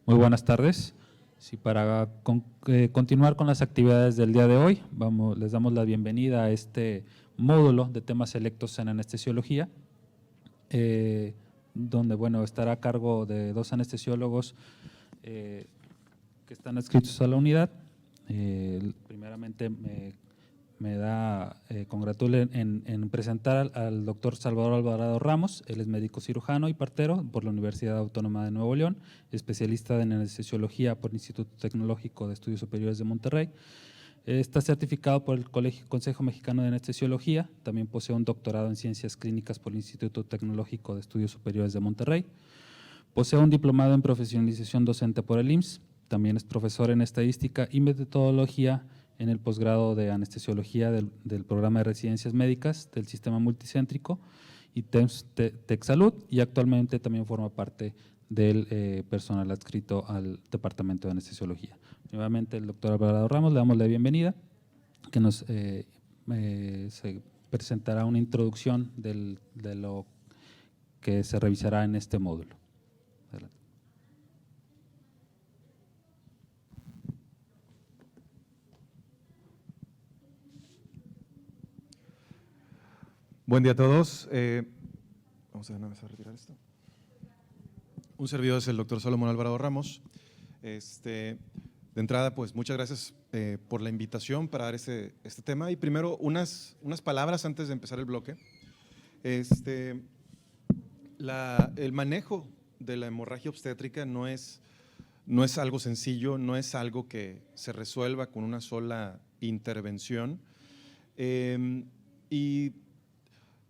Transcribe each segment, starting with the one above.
Muy buenas tardes. Sí, para continuar con las actividades del día de hoy, les damos la bienvenida a este módulo de temas selectos en anestesiología, donde estará a cargo de dos anestesiólogos que están adscritos a la unidad. Primeramente me congratula en presentar al doctor Salvador Alvarado Ramos. Él es médico cirujano y partero por la Universidad Autónoma de Nuevo León, especialista en anestesiología por el Instituto Tecnológico de Estudios Superiores de Monterrey. Está certificado por el Consejo Mexicano de Anestesiología, también posee un doctorado en Ciencias Clínicas por el Instituto Tecnológico de Estudios Superiores de Monterrey. Posee un diplomado en profesionalización docente por el IMSS, también es profesor en Estadística y Metodología en el posgrado de Anestesiología del Programa de Residencias Médicas del Sistema Multicéntrico y TecSalud, y actualmente también forma parte del personal adscrito al Departamento de Anestesiología. Nuevamente, el doctor Alvarado Ramos, le damos la bienvenida, que nos se presentará una introducción de lo que se revisará en este módulo. Adelante. Buen día a todos. Vamos a retirar esto. Un servidor es el doctor Salomón Alvarado Ramos. De entrada, pues muchas gracias por la invitación para dar este tema. Y primero, unas palabras antes de empezar el bloque. El manejo de la hemorragia obstétrica no es algo sencillo, no es algo que se resuelva con una sola intervención. Y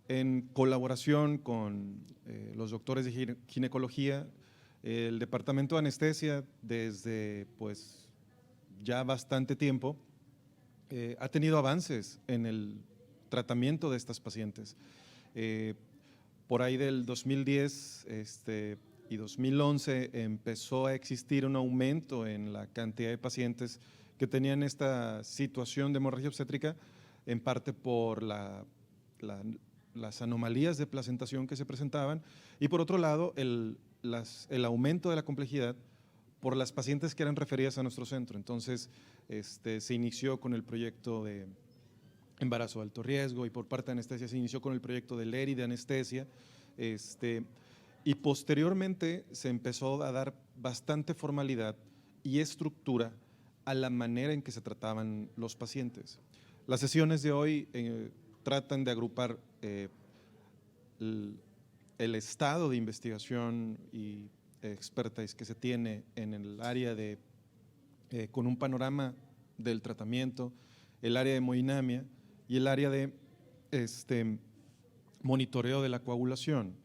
en colaboración con los doctores de ginecología, el Departamento de Anestesia desde pues ya bastante tiempo ha tenido avances en el tratamiento de estas pacientes. Por ahí del 2010 y 2011 empezó a existir un aumento en la cantidad de pacientes que tenían esta situación de hemorragia obstétrica, en parte por las anomalías de placentación que se presentaban y por otro lado el aumento de la complejidad por las pacientes que eran referidas a nuestro centro. Entonces se inició con el proyecto de embarazo de alto riesgo y por parte de anestesia se inició con el proyecto del ERI de anestesia y posteriormente se empezó a dar bastante formalidad y estructura a la manera en que se trataban los pacientes. Las sesiones de hoy tratan de agrupar el estado de investigación y expertise que se tiene en el área con un panorama del tratamiento, el área de hemodinamia y el área de monitoreo de la coagulación.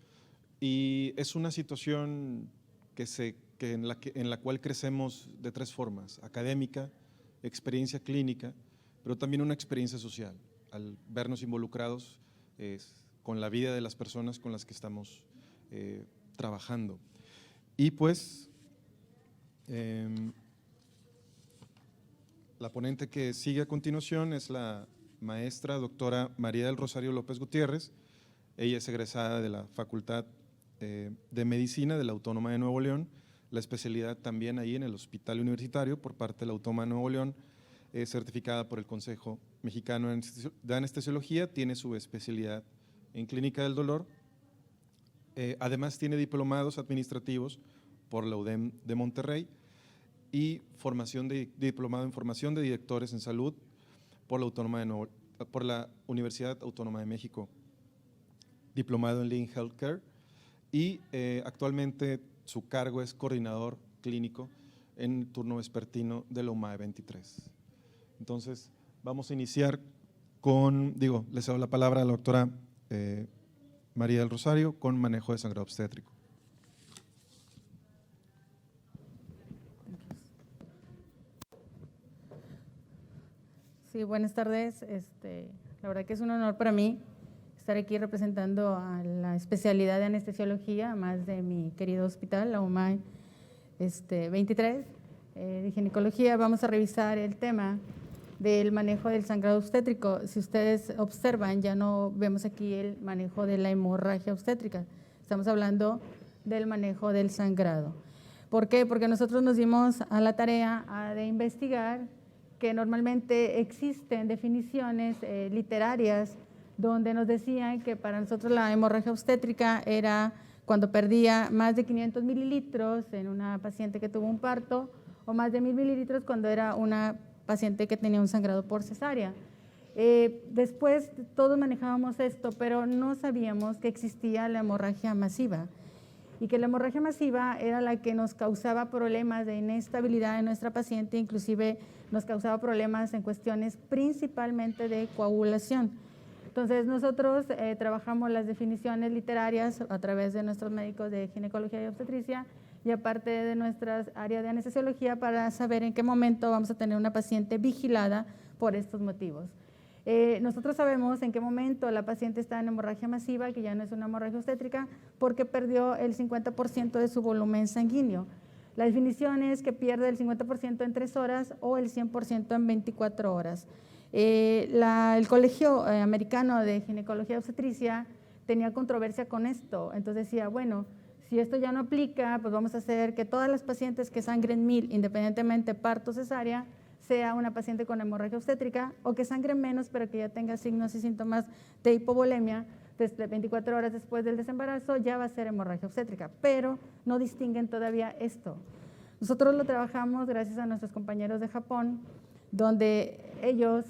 Y es una situación en la cual crecemos de tres formas: académica, experiencia clínica, pero también una experiencia social, al vernos involucrados con la vida de las personas con las que estamos trabajando. Y pues la ponente que sigue a continuación es la maestra doctora María del Rosario López Gutiérrez. Ella es egresada de la Facultad de Medicina de la Autónoma de Nuevo León, la especialidad también ahí en el Hospital Universitario por parte de la Autónoma de Nuevo León, certificada por el Consejo Mexicano de Anestesiología, tiene su especialidad en Clínica del Dolor. Además tiene diplomados administrativos por la UDEM de Monterrey y diplomado en formación de directores en salud por la Universidad Autónoma de México, diplomado en Lean Healthcare y actualmente su cargo es coordinador clínico en turno vespertino de la UMAE 23. Entonces vamos a iniciar les doy la palabra a la doctora María del Rosario con manejo de sangrado obstétrico. Sí, buenas tardes. La verdad que es un honor para mí estar aquí representando a la especialidad de anestesiología, más de mi querido hospital, la UMAE 23, de ginecología. Vamos a revisar el tema del manejo del sangrado obstétrico. Si ustedes observan, ya no vemos aquí el manejo de la hemorragia obstétrica, estamos hablando del manejo del sangrado. ¿Por qué? Porque nosotros nos dimos a la tarea de investigar que normalmente existen definiciones literarias donde nos decían que para nosotros la hemorragia obstétrica era cuando perdía más de 500 mililitros en una paciente que tuvo un parto o más de 1000 mililitros cuando era una paciente que tenía un sangrado por cesárea. Después todos manejábamos esto, pero no sabíamos que existía la hemorragia masiva y que la hemorragia masiva era la que nos causaba problemas de inestabilidad en nuestra paciente, inclusive nos causaba problemas en cuestiones principalmente de coagulación. Entonces nosotros trabajamos las definiciones literarias a través de nuestros médicos de ginecología y obstetricia y aparte de nuestras áreas de anestesiología para saber en qué momento vamos a tener una paciente vigilada por estos motivos. Nosotros sabemos en qué momento la paciente está en hemorragia masiva, que ya no es una hemorragia obstétrica, porque perdió el 50% de su volumen sanguíneo. La definición es que pierde el 50% en 3 horas o el 100% en 24 horas. El Colegio Americano de Ginecología y Obstetricia tenía controversia con esto, entonces decía, bueno, si esto ya no aplica, pues vamos a hacer que todas las pacientes que sangren 1000, independientemente parto cesárea, sea una paciente con hemorragia obstétrica o que sangre menos pero que ya tenga signos y síntomas de hipovolemia, desde 24 horas después del desembarazo ya va a ser hemorragia obstétrica, pero no distinguen todavía esto. Nosotros lo trabajamos gracias a nuestros compañeros de Japón, donde ellos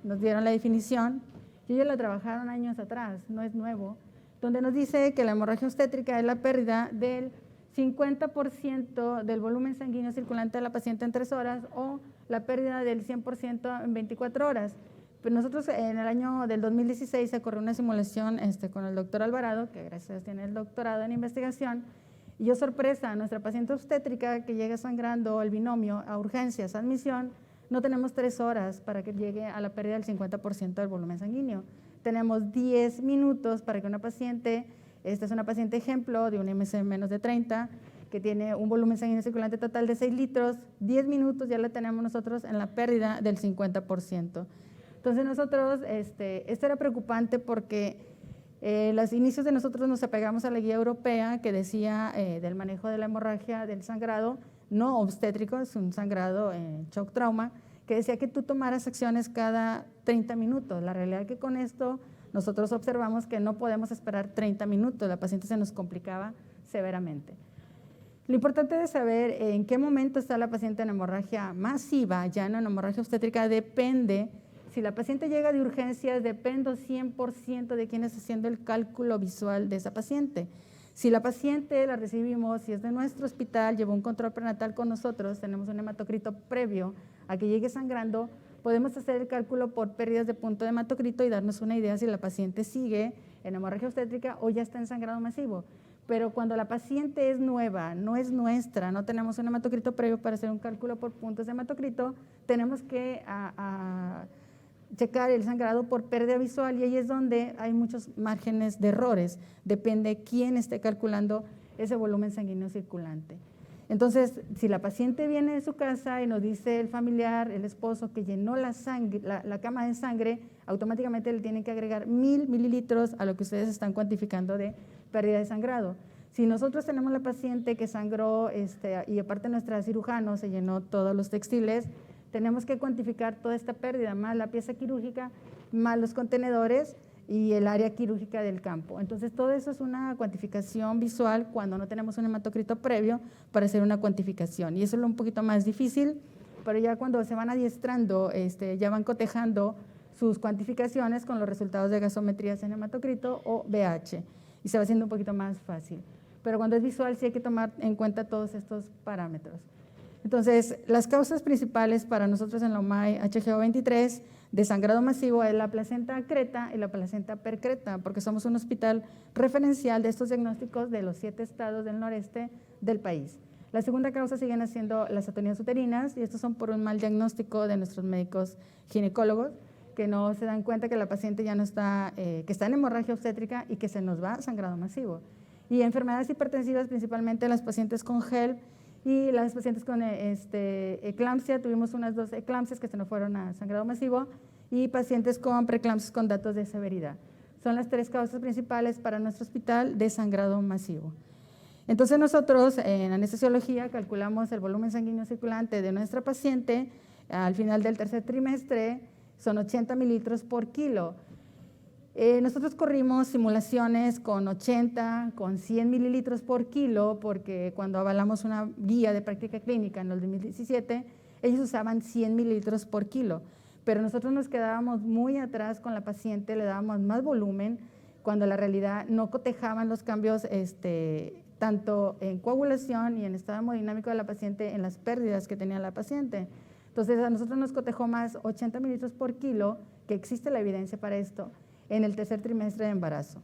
nos dieron la definición y ellos la trabajaron años atrás, no es nuevo, donde nos dice que la hemorragia obstétrica es la pérdida del 50% del volumen sanguíneo circulante de la paciente en 3 horas o la pérdida del 100% en 24 horas. Pero nosotros en el año del 2016 se corrió una simulación con el doctor Alvarado, que gracias a Dios tiene el doctorado en investigación, y yo sorpresa, nuestra paciente obstétrica que llega sangrando el binomio a urgencias, admisión, no tenemos 3 horas para que llegue a la pérdida del 50% del volumen sanguíneo. Tenemos 10 minutos para que una paciente, esta es una paciente ejemplo de un IMC menos de 30, que tiene un volumen sanguíneo circulante total de 6 litros, 10 minutos ya la tenemos nosotros en la pérdida del 50%. Entonces nosotros, esto era preocupante porque los inicios de nosotros nos apegamos a la guía europea que decía del manejo de la hemorragia del sangrado, no obstétrico, es un sangrado en shock trauma, que decía que tú tomaras acciones cada 30 minutos. La realidad es que con esto nosotros observamos que no podemos esperar 30 minutos, la paciente se nos complicaba severamente. Lo importante de saber en qué momento está la paciente en hemorragia masiva, ya no en hemorragia obstétrica, depende. Si la paciente llega de urgencias, depende 100% de quién está haciendo el cálculo visual de esa paciente. Si la paciente la recibimos, si es de nuestro hospital, llevó un control prenatal con nosotros, tenemos un hematocrito previo a que llegue sangrando, podemos hacer el cálculo por pérdidas de punto de hematocrito y darnos una idea si la paciente sigue en hemorragia obstétrica o ya está en sangrado masivo. Pero cuando la paciente es nueva, no es nuestra, no tenemos un hematocrito previo para hacer un cálculo por puntos de hematocrito, tenemos que checar el sangrado por pérdida visual y ahí es donde hay muchos márgenes de errores, depende quién esté calculando ese volumen sanguíneo circulante. Entonces, si la paciente viene de su casa y nos dice el familiar, el esposo, que llenó la cama de sangre, automáticamente le tienen que agregar 1000 mililitros a lo que ustedes están cuantificando de pérdida de sangrado. Si nosotros tenemos la paciente que sangró y aparte nuestra cirujano se llenó todos los textiles, tenemos que cuantificar toda esta pérdida, más la pieza quirúrgica, más los contenedores y el área quirúrgica del campo. Entonces, todo eso es una cuantificación visual cuando no tenemos un hematocrito previo para hacer una cuantificación. Y eso es un poquito más difícil, pero ya cuando se van adiestrando, ya van cotejando sus cuantificaciones con los resultados de gasometrías en hematocrito o BH, y se va haciendo un poquito más fácil. Pero cuando es visual sí hay que tomar en cuenta todos estos parámetros. Entonces, las causas principales para nosotros en la UMAI HGO23 de sangrado masivo es la placenta acreta y la placenta percreta, porque somos un hospital referencial de estos diagnósticos de los 7 estados del noreste del país. La segunda causa siguen siendo las atonías uterinas y estos son por un mal diagnóstico de nuestros médicos ginecólogos que no se dan cuenta que la paciente ya no está, que está en hemorragia obstétrica y que se nos va sangrado masivo. Y enfermedades hipertensivas, principalmente las pacientes con HELP, y las pacientes con eclampsia, tuvimos unas 2 eclampsias que se nos fueron a sangrado masivo, y pacientes con preeclampsias con datos de severidad. Son las 3 causas principales para nuestro hospital de sangrado masivo. Entonces nosotros en anestesiología calculamos el volumen sanguíneo circulante de nuestra paciente al final del tercer trimestre, son 80 mililitros por kilo. Nosotros corrimos simulaciones con 80, con 100 mililitros por kilo, porque cuando avalamos una guía de práctica clínica en el 2017, ellos usaban 100 mililitros por kilo, pero nosotros nos quedábamos muy atrás con la paciente, le dábamos más volumen, cuando la realidad no cotejaban los cambios tanto en coagulación y en estado hemodinámico de la paciente en las pérdidas que tenía la paciente. Entonces a nosotros nos cotejó más 80 mililitros por kilo, que existe la evidencia para esto, en el tercer trimestre de embarazo.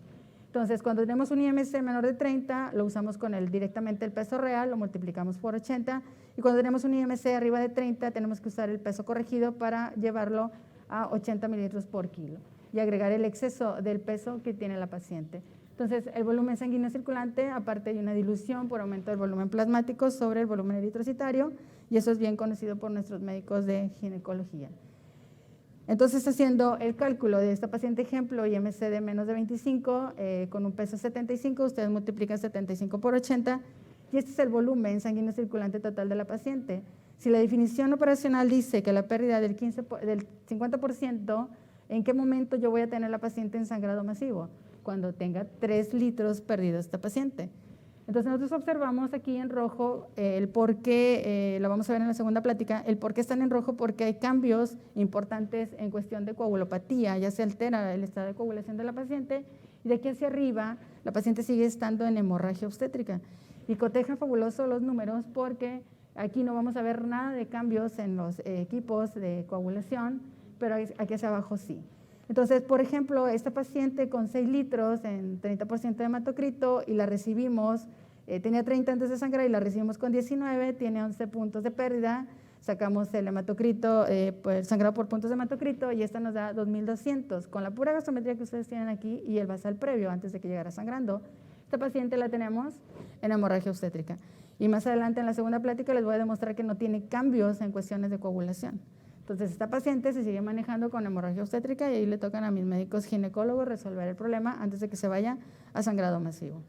Entonces, cuando tenemos un IMC menor de 30, lo usamos con directamente el peso real, lo multiplicamos por 80, y cuando tenemos un IMC arriba de 30, tenemos que usar el peso corregido para llevarlo a 80 mililitros por kilo y agregar el exceso del peso que tiene la paciente. Entonces, el volumen sanguíneo circulante, aparte de una dilución por aumento del volumen plasmático sobre el volumen eritrocitario, y eso es bien conocido por nuestros médicos de ginecología. Entonces, haciendo el cálculo de esta paciente ejemplo, IMC de menos de 25, con un peso 75, ustedes multiplican 75 por 80, y este es el volumen sanguíneo circulante total de la paciente. Si la definición operacional dice que la pérdida del 50%, ¿en qué momento yo voy a tener la paciente en sangrado masivo? Cuando tenga 3 litros perdido esta paciente. Entonces nosotros observamos aquí en rojo el por qué, lo vamos a ver en la segunda plática, el por qué están en rojo, porque hay cambios importantes en cuestión de coagulopatía, ya se altera el estado de coagulación de la paciente, y de aquí hacia arriba la paciente sigue estando en hemorragia obstétrica. Y coteja fabuloso los números porque aquí no vamos a ver nada de cambios en los equipos de coagulación, pero aquí hacia abajo sí. Entonces, por ejemplo, esta paciente con 6 litros en 30% de hematocrito y la recibimos, tenía 30 antes de sangrar y la recibimos con 19, tiene 11 puntos de pérdida, sacamos el hematocrito, pues, sangrado por puntos de hematocrito, y esta nos da 2200, con la pura gasometría que ustedes tienen aquí y el basal previo antes de que llegara sangrando. Esta paciente la tenemos en hemorragia obstétrica. Y más adelante en la segunda plática les voy a demostrar que no tiene cambios en cuestiones de coagulación. Entonces, esta paciente se sigue manejando con hemorragia obstétrica y ahí le tocan a mis médicos ginecólogos resolver el problema antes de que se vaya a sangrado masivo.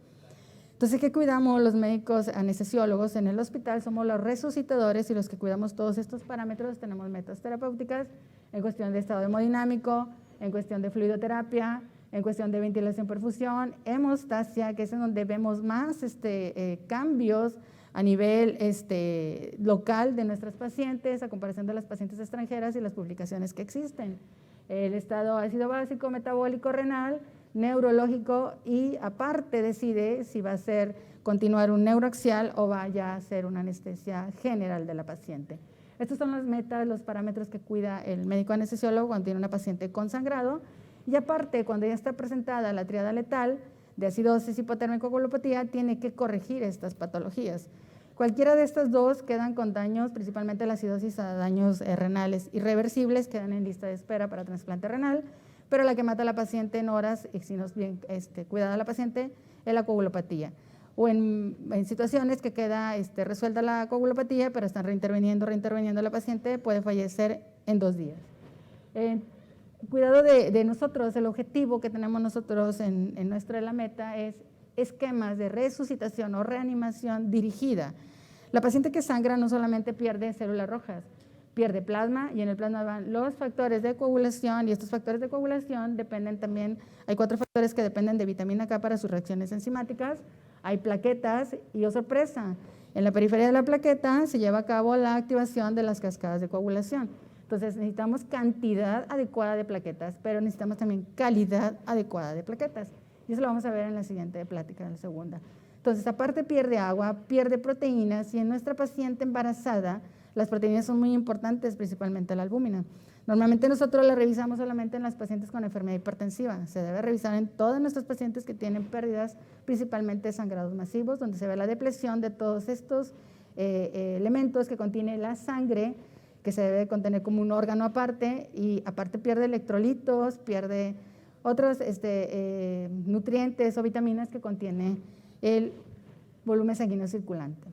Entonces, ¿qué cuidamos los médicos anestesiólogos en el hospital? Somos los resucitadores y los que cuidamos todos estos parámetros. Tenemos metas terapéuticas en cuestión de estado hemodinámico, en cuestión de fluidoterapia, en cuestión de ventilación-perfusión, hemostasia, que es en donde vemos más cambios a nivel local de nuestras pacientes, a comparación de las pacientes extranjeras y las publicaciones que existen. El estado ácido básico, metabólico, renal, neurológico, y aparte decide si va a ser continuar un neuroaxial o vaya a ser una anestesia general de la paciente. Estos son las metas, los parámetros que cuida el médico anestesiólogo cuando tiene una paciente con sangrado, y aparte cuando ya está presentada la triada letal de acidosis, hipotermia y coagulopatía, tiene que corregir estas patologías. Cualquiera de estas dos quedan con daños, principalmente la acidosis a daños renales irreversibles, quedan en lista de espera para trasplante renal, pero la que mata a la paciente en horas, y si no es bien cuidada la paciente, es la coagulopatía. O en situaciones que queda resuelta la coagulopatía, pero están reinterviniendo la paciente, puede fallecer en 2 días. Cuidado de nosotros, el objetivo que tenemos nosotros en nuestra la meta es esquemas de resucitación o reanimación dirigida. La paciente que sangra no solamente pierde células rojas, pierde plasma, y en el plasma van los factores de coagulación, y estos factores de coagulación dependen también, hay 4 factores que dependen de vitamina K para sus reacciones enzimáticas, hay plaquetas y, oh sorpresa, en la periferia de la plaqueta se lleva a cabo la activación de las cascadas de coagulación. Entonces necesitamos cantidad adecuada de plaquetas, pero necesitamos también calidad adecuada de plaquetas. Y eso lo vamos a ver en la siguiente plática, en la segunda. Entonces, aparte pierde agua, pierde proteínas, y en nuestra paciente embarazada las proteínas son muy importantes, principalmente la albúmina. Normalmente nosotros la revisamos solamente en las pacientes con enfermedad hipertensiva. Se debe revisar en todas nuestras pacientes que tienen pérdidas, principalmente sangrados masivos, donde se ve la depleción de todos estos elementos que contiene la sangre, que se debe contener como un órgano aparte, y aparte pierde electrolitos, pierde otros nutrientes o vitaminas que contiene el volumen sanguíneo circulante.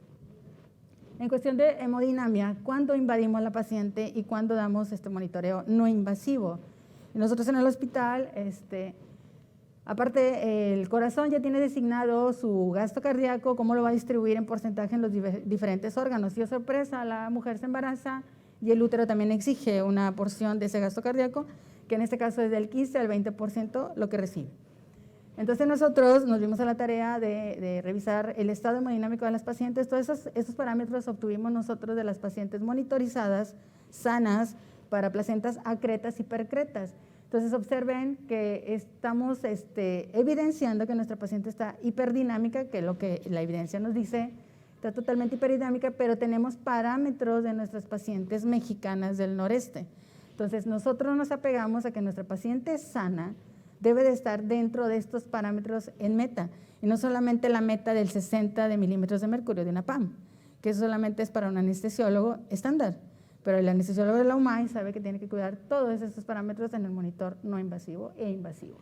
En cuestión de hemodinamia, ¿cuándo invadimos la paciente y cuándo damos monitoreo no invasivo? Nosotros en el hospital Aparte, el corazón ya tiene designado su gasto cardíaco, cómo lo va a distribuir en porcentaje en los diferentes órganos. Y, oh sorpresa, la mujer se embaraza y el útero también exige una porción de ese gasto cardíaco, que en este caso es del 15 al 20% lo que recibe. Entonces nosotros nos dimos a la tarea de revisar el estado hemodinámico de las pacientes. Todos esos parámetros obtuvimos nosotros de las pacientes monitorizadas, sanas, para placentas acretas y percretas. Entonces observen que estamos evidenciando que nuestra paciente está hiperdinámica, que es lo que la evidencia nos dice, está totalmente hiperdinámica, pero tenemos parámetros de nuestras pacientes mexicanas del noreste. Entonces nosotros nos apegamos a que nuestra paciente sana debe de estar dentro de estos parámetros en meta, y no solamente la meta del 60 de milímetros de mercurio de una PAM, que eso solamente es para un anestesiólogo estándar, pero el anestesiólogo de la UMAI sabe que tiene que cuidar todos estos parámetros en el monitor no invasivo e invasivo.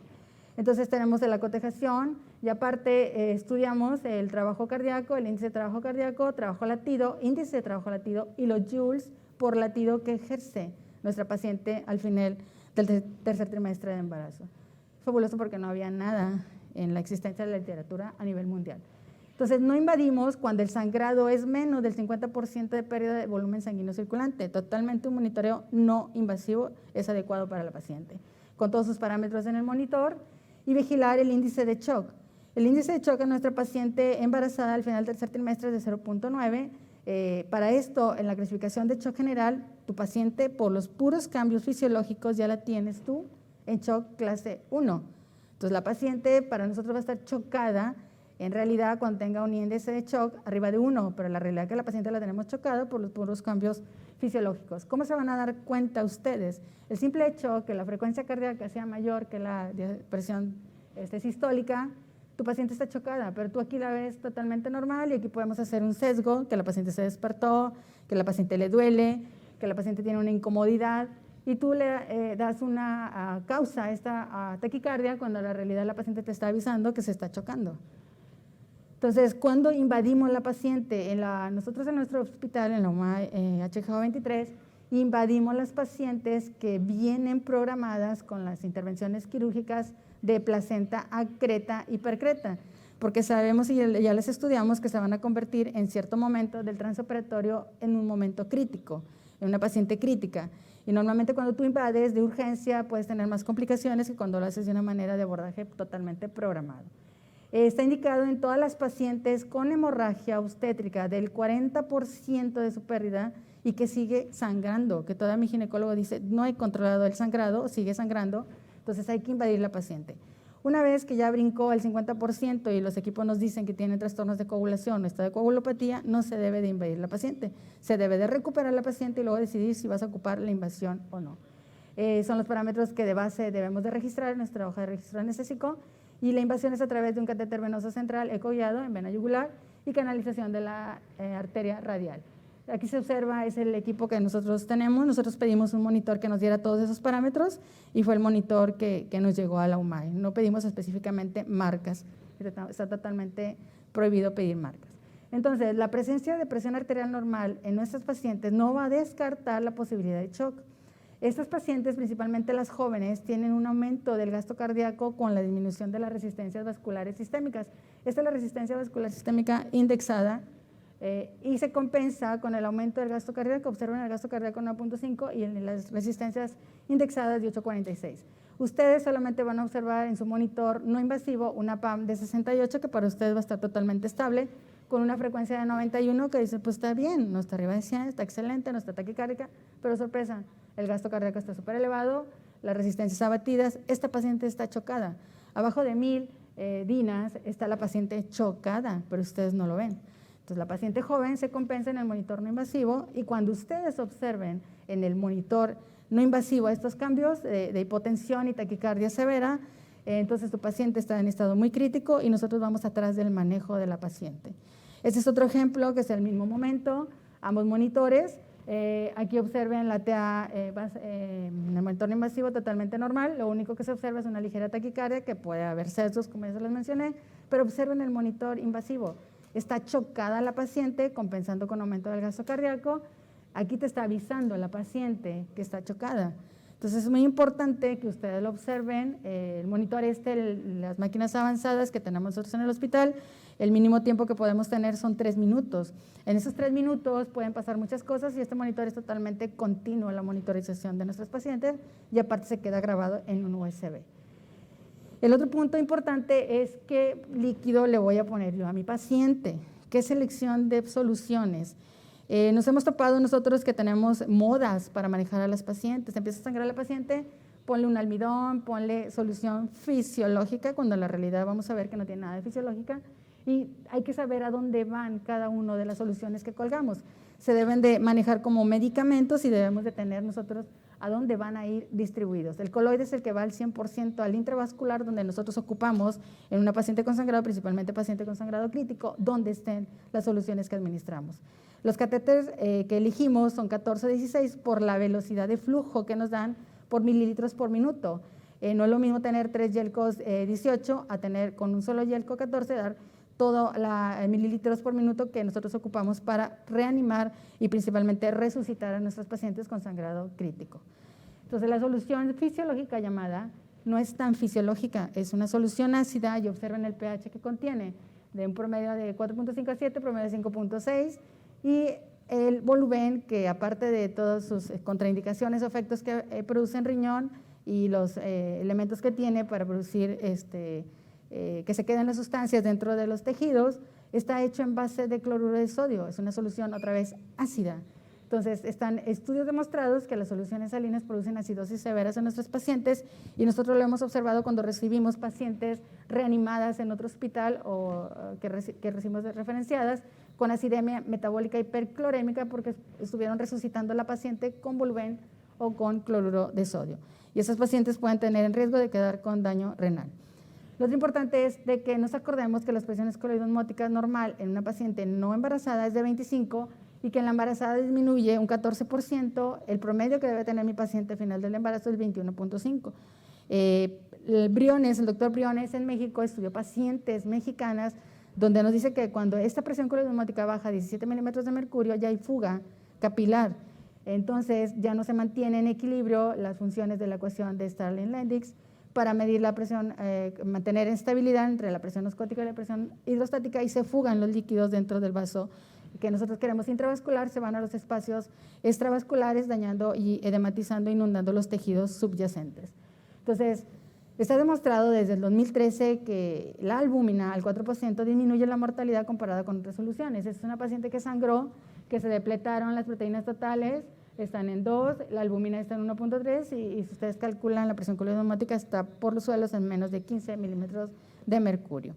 Entonces tenemos la cotejación y aparte estudiamos el trabajo cardíaco, el índice de trabajo cardíaco, trabajo latido, índice de trabajo latido y los joules por latido que ejerce nuestra paciente al final del tercer trimestre de embarazo. Fabuloso porque no había nada en la existencia de la literatura a nivel mundial. Entonces, no invadimos cuando el sangrado es menos del 50% de pérdida de volumen sanguíneo circulante. Totalmente un monitoreo no invasivo es adecuado para la paciente, con todos sus parámetros en el monitor, y vigilar el índice de shock. El índice de shock en nuestra paciente embarazada al final del tercer trimestre es de 0.9. Para esto, en la clasificación de shock general, tu paciente, por los puros cambios fisiológicos, ya la tienes tú en shock clase 1. Entonces, la paciente para nosotros va a estar chocada en realidad cuando tenga un índice de shock arriba de 1, pero la realidad es que la paciente la tenemos chocada por los puros cambios fisiológicos. ¿Cómo se van a dar cuenta ustedes? El simple hecho que la frecuencia cardíaca sea mayor que la presión sistólica, tu paciente está chocada, pero tú aquí la ves totalmente normal y aquí podemos hacer un sesgo, que la paciente se despertó, que la paciente le duele, que la paciente tiene una incomodidad, y tú le das una causa a esta taquicardia cuando la realidad la paciente te está avisando que se está chocando. Entonces, cuando invadimos la paciente, nosotros en nuestro hospital, en la UMAI HJO 23, invadimos las pacientes que vienen programadas con las intervenciones quirúrgicas de placenta acreta y percreta, porque sabemos y ya les estudiamos que se van a convertir en cierto momento del transoperatorio en un momento crítico, en una paciente crítica. Y normalmente cuando tú invades de urgencia puedes tener más complicaciones que cuando lo haces de una manera de abordaje totalmente programado. Está indicado en todas las pacientes con hemorragia obstétrica del 40% de su pérdida y que sigue sangrando, que todavía mi ginecólogo dice, no he controlado el sangrado, sigue sangrando, entonces hay que invadir la paciente. Una vez que ya brincó el 50% y los equipos nos dicen que tiene trastornos de coagulación o estado de coagulopatía, no se debe de invadir la paciente, se debe de recuperar la paciente y luego decidir si vas a ocupar la invasión o no. Son los parámetros que de base debemos de registrar en nuestra hoja de registro anestésico. Y la invasión es a través de un catéter venoso central ecoguiado en vena yugular y canalización de la arteria radial. Aquí se observa, es el equipo que nosotros tenemos. Nosotros pedimos un monitor que nos diera todos esos parámetros y fue el monitor que nos llegó a la UMAI. No pedimos específicamente marcas, está totalmente prohibido pedir marcas. Entonces, la presencia de presión arterial normal en nuestros pacientes no va a descartar la posibilidad de shock. Estas pacientes, principalmente las jóvenes, tienen un aumento del gasto cardíaco con la disminución de las resistencias vasculares sistémicas. Esta es la resistencia vascular sistémica indexada y se compensa con el aumento del gasto cardíaco. Observen el gasto cardíaco 9.5 y en las resistencias indexadas de 8.46. Ustedes solamente van a observar en su monitor no invasivo una PAM de 68 que para ustedes va a estar totalmente estable, con una frecuencia de 91 que dice, pues está bien, no está arriba de 100, está excelente, no está taquicárdica, pero sorpresa, el gasto cardíaco está súper elevado, las resistencias abatidas, esta paciente está chocada. Abajo de 1000 DINAs está la paciente chocada, pero ustedes no lo ven. Entonces la paciente joven se compensa en el monitor no invasivo y cuando ustedes observen en el monitor no invasivo estos cambios de hipotensión y taquicardia severa, entonces tu paciente está en estado muy crítico y nosotros vamos atrás del manejo de la paciente. Este es otro ejemplo que es el mismo momento, ambos monitores. Aquí observen la TA en el monitor invasivo totalmente normal, lo único que se observa es una ligera taquicardia que puede haber sesgos como ya se los mencioné, pero observen el monitor invasivo, está chocada la paciente compensando con aumento del gasto cardíaco, aquí te está avisando la paciente que está chocada. Entonces es muy importante que ustedes lo observen, el monitor las máquinas avanzadas que tenemos nosotros en el hospital, el mínimo tiempo que podemos tener son 3 minutos. En esos 3 minutos pueden pasar muchas cosas y este monitor es totalmente continuo, la monitorización de nuestros pacientes, y aparte se queda grabado en un USB. El otro punto importante es qué líquido le voy a poner yo a mi paciente, qué selección de soluciones. Nos hemos topado nosotros que tenemos modas para manejar a las pacientes. Empieza a sangrar a la paciente, ponle un almidón, ponle solución fisiológica, cuando en la realidad vamos a ver que no tiene nada de fisiológica, y hay que saber a dónde van cada una de las soluciones que colgamos. Se deben de manejar como medicamentos y debemos de tener nosotros a dónde van a ir distribuidos. El coloide es el que va al 100% al intravascular, donde nosotros ocupamos en una paciente con sangrado, principalmente paciente con sangrado crítico, donde estén las soluciones que administramos. Los catéteres que elegimos son 14-16 por la velocidad de flujo que nos dan por mililitros por minuto. No es lo mismo tener 3 yelcos 18 a tener con un solo yelco 14, dar todo mililitros por minuto que nosotros ocupamos para reanimar y principalmente resucitar a nuestros pacientes con sangrado crítico. Entonces, la solución fisiológica llamada no es tan fisiológica, es una solución ácida, y observen el pH que contiene, de un promedio de 4.5 a 7, promedio de 5.6, y el volumen, que aparte de todas sus contraindicaciones o efectos que produce en riñón y los elementos que tiene para producir que se queden las sustancias dentro de los tejidos, está hecho en base de cloruro de sodio, es una solución otra vez ácida. Entonces, están estudios demostrados que las soluciones salinas producen acidosis severas en nuestros pacientes, y nosotros lo hemos observado cuando recibimos pacientes reanimadas en otro hospital o que recibimos referenciadas con acidemia metabólica hiperclorémica, porque estuvieron resucitando a la paciente con volumen o con cloruro de sodio. Y esos pacientes pueden tener en riesgo de quedar con daño renal. Lo otro importante es de que nos acordemos que las presiones coloidosmóticas normal en una paciente no embarazada es de 25, y que en la embarazada disminuye un 14%, el promedio que debe tener mi paciente al final del embarazo es 21.5. El doctor Briones en México estudió pacientes mexicanas donde nos dice que cuando esta presión coloidosmótica baja a 17 milímetros de mercurio ya hay fuga capilar. Entonces ya no se mantiene en equilibrio las funciones de la ecuación de Starling-Lendix para medir la presión, mantener estabilidad entre la presión oscótica y la presión hidrostática, y se fugan los líquidos dentro del vaso que nosotros queremos intravascular, se van a los espacios extravasculares, dañando y edematizando, inundando los tejidos subyacentes. Entonces, está demostrado desde el 2013 que la albúmina al 4% disminuye la mortalidad comparada con otras soluciones. Es una paciente que sangró, que se depletaron las proteínas totales, están en 2, la albúmina está en 1.3, y si ustedes calculan, la presión coloidosmótica está por los suelos en menos de 15 milímetros de mercurio.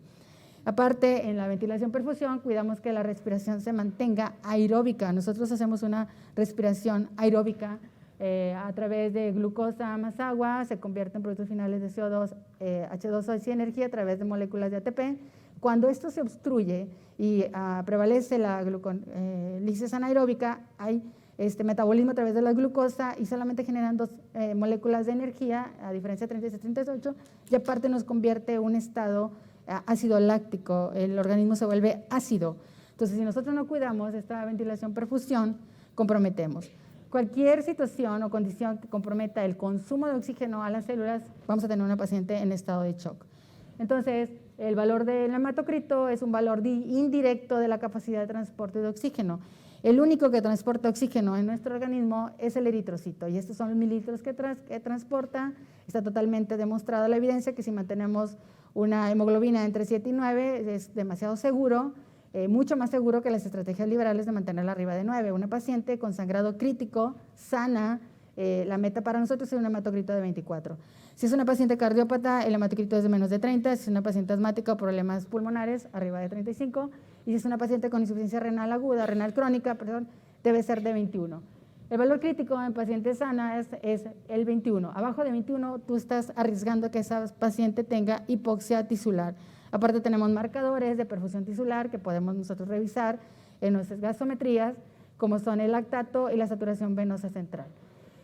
Aparte, en la ventilación-perfusión, cuidamos que la respiración se mantenga aeróbica. Nosotros hacemos una respiración aeróbica a través de glucosa más agua, se convierte en productos finales de CO2, H2O y energía a través de moléculas de ATP. Cuando esto se obstruye y prevalece la glucólisis anaeróbica, hay metabolismo a través de la glucosa y solamente generan 2 moléculas de energía, a diferencia de 36-38, y aparte nos convierte en un estado ácido láctico, el organismo se vuelve ácido. Entonces, si nosotros no cuidamos esta ventilación-perfusión, comprometemos. Cualquier situación o condición que comprometa el consumo de oxígeno a las células, vamos a tener una paciente en estado de shock. Entonces, el valor del hematocrito es un valor indirecto de la capacidad de transporte de oxígeno. El único que transporta oxígeno en nuestro organismo es el eritrocito, y estos son los mililitros que transporta. Está totalmente demostrada la evidencia que si mantenemos una hemoglobina entre 7 y 9 es demasiado seguro, mucho más seguro que las estrategias liberales de mantenerla arriba de 9. Una paciente con sangrado crítico, sana, la meta para nosotros es un hematocrito de 24. Si es una paciente cardiópata, el hematocrito es de menos de 30, si es una paciente asmática o problemas pulmonares, arriba de 35, y si es una paciente con insuficiencia renal aguda, renal crónica, perdón, debe ser de 21. El valor crítico en paciente sana es el 21. Abajo de 21 tú estás arriesgando que esa paciente tenga hipoxia tisular. Aparte tenemos marcadores de perfusión tisular que podemos nosotros revisar en nuestras gasometrías, como son el lactato y la saturación venosa central.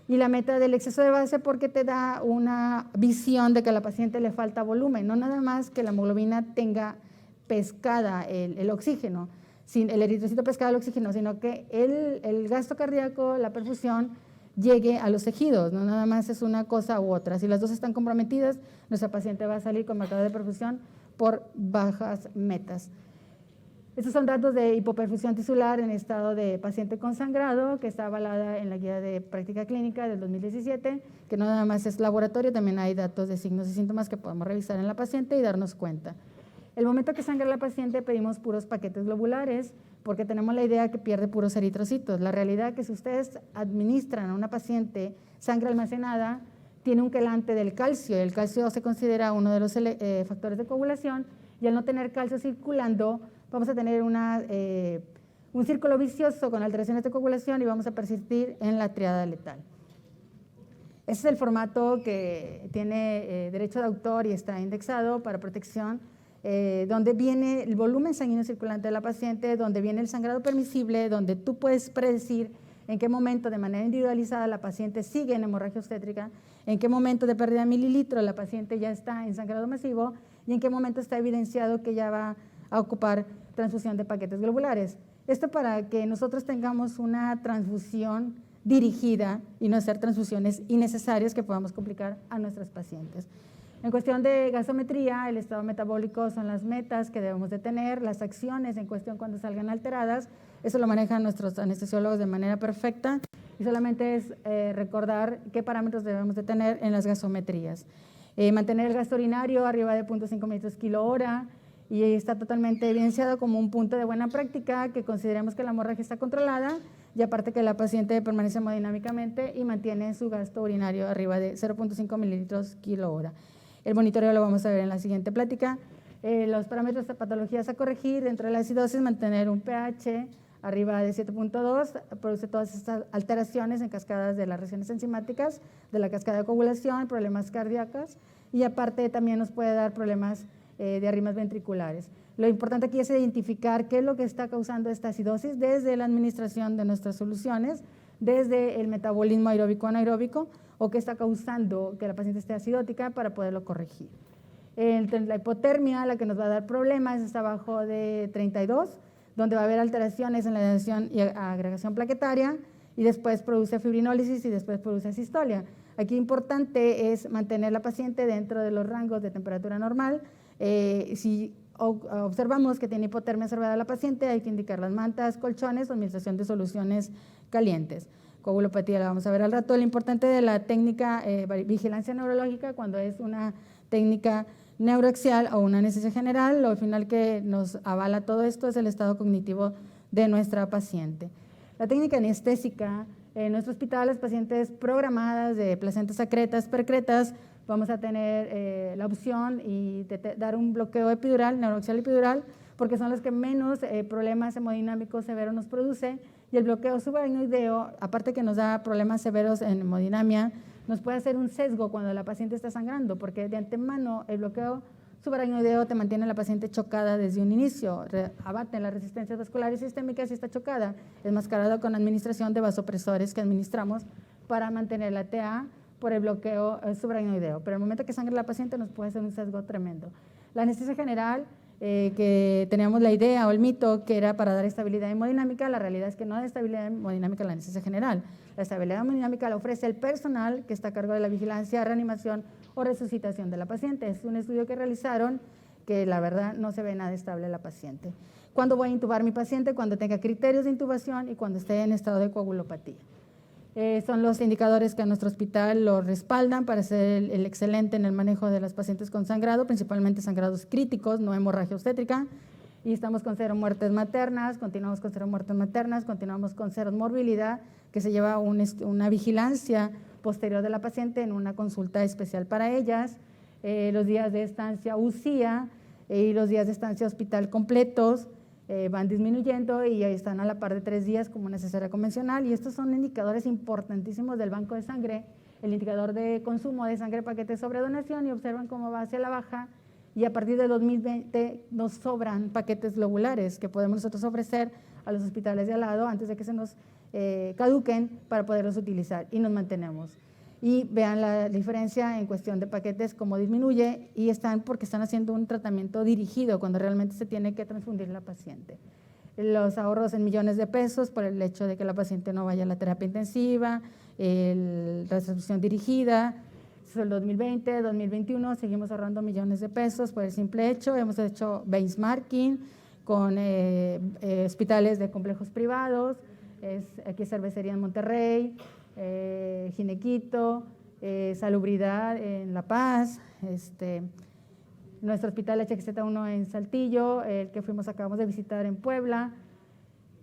Y la meta del exceso de base porque te da una visión de que a la paciente le falta volumen, no nada más que la hemoglobina tenga pescada el oxígeno, sin el eritrocito pescado el oxígeno, sino que el gasto cardíaco, la perfusión, llegue a los tejidos, no nada más es una cosa u otra. Si las dos están comprometidas, nuestra paciente va a salir con marcador de perfusión por bajas metas. Estos son datos de hipoperfusión tisular en estado de paciente con sangrado, que está avalada en la guía de práctica clínica del 2017, que no nada más es laboratorio, también hay datos de signos y síntomas que podemos revisar en la paciente y darnos cuenta. El momento que sangra la paciente pedimos puros paquetes globulares, porque tenemos la idea que pierde puros eritrocitos. La realidad es que si ustedes administran a una paciente sangre almacenada, tiene un quelante del calcio, y el calcio se considera uno de los factores de coagulación, y al no tener calcio circulando, vamos a tener un círculo vicioso con alteraciones de coagulación y vamos a persistir en la triada letal. Ese es el formato que tiene derecho de autor y está indexado para protección, donde viene el volumen sanguíneo circulante de la paciente, donde viene el sangrado permisible, donde tú puedes predecir en qué momento de manera individualizada la paciente sigue en hemorragia obstétrica, en qué momento de pérdida de mililitros la paciente ya está en sangrado masivo y en qué momento está evidenciado que ya va a ocupar transfusión de paquetes globulares. Esto para que nosotros tengamos una transfusión dirigida y no hacer transfusiones innecesarias que podamos complicar a nuestros pacientes. En cuestión de gasometría, el estado metabólico son las metas que debemos de tener, las acciones en cuestión cuando salgan alteradas, eso lo manejan nuestros anestesiólogos de manera perfecta y solamente es recordar qué parámetros debemos de tener en las gasometrías. Mantener el gasto urinario arriba de 0.5 mililitros kilo hora, y está totalmente evidenciado como un punto de buena práctica que consideremos que la hemorragia está controlada y aparte que la paciente permanece hemodinámicamente y mantiene su gasto urinario arriba de 0.5 mililitros kilo hora. El monitoreo lo vamos a ver en la siguiente plática. Los parámetros de patologías a corregir, dentro de la acidosis, mantener un pH arriba de 7.2, produce todas estas alteraciones en cascadas de las regiones enzimáticas, de la cascada de coagulación, problemas cardíacos y aparte también nos puede dar problemas de arritmias ventriculares. Lo importante aquí es identificar qué es lo que está causando esta acidosis desde la administración de nuestras soluciones, desde el metabolismo aeróbico o anaeróbico, o qué está causando que la paciente esté acidótica para poderlo corregir. La hipotermia, la que nos va a dar problemas, está abajo de 32, donde va a haber alteraciones en la degradación y agregación plaquetaria, y después produce fibrinólisis y después produce sistolia. Aquí importante es mantener la paciente dentro de los rangos de temperatura normal. Si observamos que tiene hipotermia observada la paciente, hay que indicar las mantas, colchones o administración de soluciones calientes. Coagulopatía la vamos a ver al rato. Lo importante de la técnica vigilancia neurológica, cuando es una técnica neuroaxial o una anestesia general, lo final que nos avala todo esto es el estado cognitivo de nuestra paciente. La técnica anestésica, en nuestro hospital, las pacientes programadas de placentas secretas, percretas, vamos a tener la opción de dar un bloqueo epidural, neuroaxial epidural, porque son los que menos problemas hemodinámicos severos nos produce, y el bloqueo subaracnoideo, aparte que nos da problemas severos en hemodinamia, nos puede hacer un sesgo cuando la paciente está sangrando, porque de antemano el bloqueo subaracnoideo te mantiene a la paciente chocada desde un inicio, abate las resistencias vasculares sistémicas y está chocada, enmascarado con administración de vasopresores que administramos para mantener la TA por el bloqueo subaracnoideo, pero el momento que sangra la paciente nos puede hacer un sesgo tremendo. La anestesia general, que teníamos la idea o el mito que era para dar estabilidad hemodinámica, la realidad es que no da estabilidad hemodinámica la anestesia general. La estabilidad hemodinámica la ofrece el personal que está a cargo de la vigilancia, reanimación o resucitación de la paciente. Es un estudio que realizaron que la verdad no se ve nada estable la paciente. ¿Cuándo voy a intubar mi paciente? Cuando tenga criterios de intubación y cuando esté en estado de coagulopatía. Son los indicadores que a nuestro hospital lo respaldan para ser el excelente en el manejo de las pacientes con sangrado, principalmente sangrados críticos, no hemorragia obstétrica, y estamos con 0 muertes maternas, continuamos con 0 muertes maternas, continuamos con 0 morbilidad, que se lleva una vigilancia posterior de la paciente en una consulta especial para ellas, los días de estancia UCIA y los días de estancia hospital completos, van disminuyendo y ahí están a la par de 3 días como necesaria convencional, y estos son indicadores importantísimos del banco de sangre, el indicador de consumo de sangre paquetes sobre donación, y observan cómo va hacia la baja, y a partir de 2020 nos sobran paquetes globulares que podemos nosotros ofrecer a los hospitales de al lado antes de que se nos caduquen para poderlos utilizar, y nos mantenemos. Y vean la diferencia en cuestión de paquetes, cómo disminuye, y porque están haciendo un tratamiento dirigido cuando realmente se tiene que transfundir la paciente. los ahorros en millones de pesos por el hecho de que la paciente no vaya a la terapia intensiva, la recepción dirigida. Eso es el 2020, 2021, seguimos ahorrando millones de pesos por el simple hecho. Hemos hecho benchmarking con hospitales de complejos privados, aquí Cervecería en Monterrey, Ginequito, Salubridad en La Paz, nuestro hospital HXZ1 en Saltillo, el que acabamos de visitar en Puebla,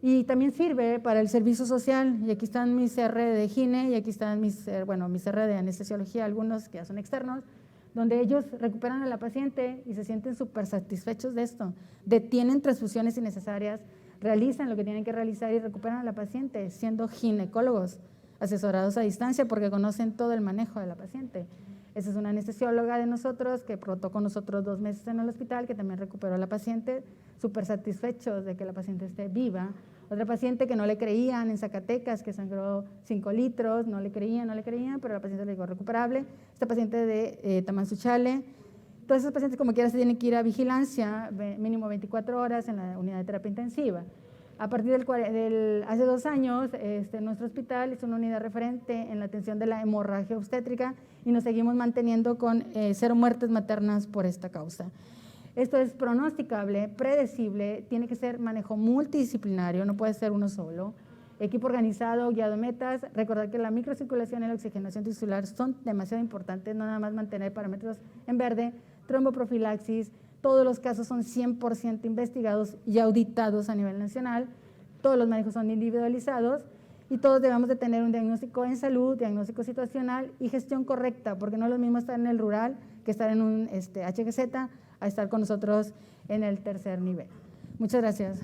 y también sirve para el servicio social. Y aquí están mis CR de gine y aquí están mis CR de anestesiología, algunos que ya son externos, donde ellos recuperan a la paciente y se sienten súper satisfechos de esto. Detienen transfusiones innecesarias, realizan lo que tienen que realizar y recuperan a la paciente, siendo ginecólogos asesorados a distancia porque conocen todo el manejo de la paciente. Esa es una anestesióloga de nosotros que rotó con nosotros 2 meses en el hospital, que también recuperó a la paciente, súper satisfechos de que la paciente esté viva. Otra paciente que no le creían en Zacatecas, que sangró 5 litros, no le creían, pero la paciente le dijo recuperable. Esta paciente de Tamazunchale. Todas esas pacientes como quiera se tienen que ir a vigilancia, mínimo 24 horas en la unidad de terapia intensiva. A partir hace 2 años, nuestro hospital es una unidad referente en la atención de la hemorragia obstétrica y nos seguimos manteniendo con 0 muertes maternas por esta causa. Esto es pronosticable, predecible, tiene que ser manejo multidisciplinario, no puede ser uno solo. Equipo organizado, guiado en metas. Recordar que la microcirculación y la oxigenación tisular son demasiado importantes, no nada más mantener parámetros en verde, tromboprofilaxis. Todos los casos son 100% investigados y auditados a nivel nacional. Todos los manejos son individualizados y todos debemos de tener un diagnóstico en salud, diagnóstico situacional y gestión correcta, porque no es lo mismo estar en el rural que estar en un HGZ a estar con nosotros en el tercer nivel. Muchas gracias.